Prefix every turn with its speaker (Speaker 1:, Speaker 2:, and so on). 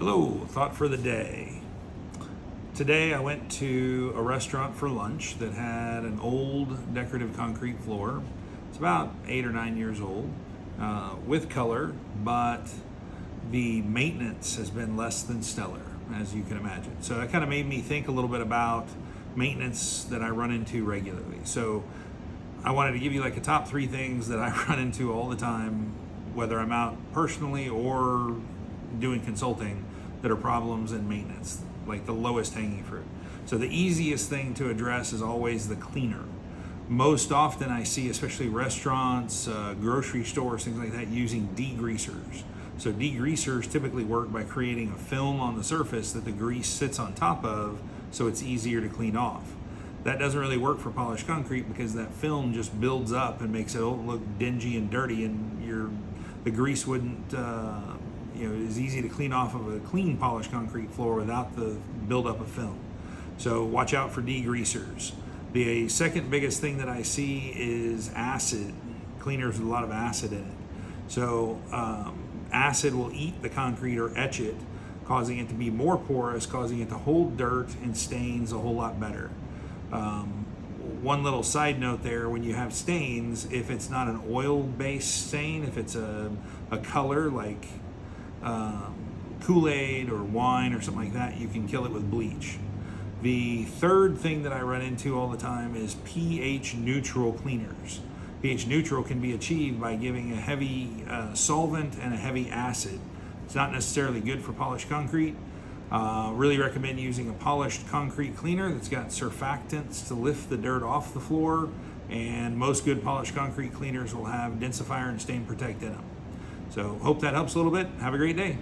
Speaker 1: Hello, thought for the day. Today I went to a restaurant for lunch that had an old decorative concrete floor. It's about 8 or 9 years old, with color, but the maintenance has been less than stellar, as you can imagine. So that kind of made me think a little bit about maintenance that I run into regularly. So I wanted to give you like a top 3 things that I run into all the time, whether I'm out personally or doing consulting, that are problems in maintenance, like the lowest hanging fruit. So the easiest thing to address is always the cleaner. Most often I see, especially restaurants, grocery stores, things like that, using degreasers. So degreasers typically work by creating a film on the surface that the grease sits on top of, so it's easier to clean off. That doesn't really work for polished concrete because that film just builds up and makes it look dingy and dirty, and the grease wouldn't is easy to clean off of a clean polished concrete floor without the buildup of film. So watch out for degreasers. The second biggest thing that I see is acid, cleaners with a lot of acid in it. So acid will eat the concrete or etch it, causing it to be more porous, causing it to hold dirt and stains a whole lot better. One little side note there, when you have stains, if it's not an oil-based stain, if it's a color like Kool-Aid or wine or something like that, you can kill it with bleach. The third thing that I run into all the time is pH neutral cleaners. pH neutral can be achieved by giving a heavy solvent and a heavy acid. It's not necessarily good for polished concrete. Really recommend using a polished concrete cleaner that's got surfactants to lift the dirt off the floor, and most good polished concrete cleaners will have densifier and stain protect in them. So hope that helps a little bit. Have a great day.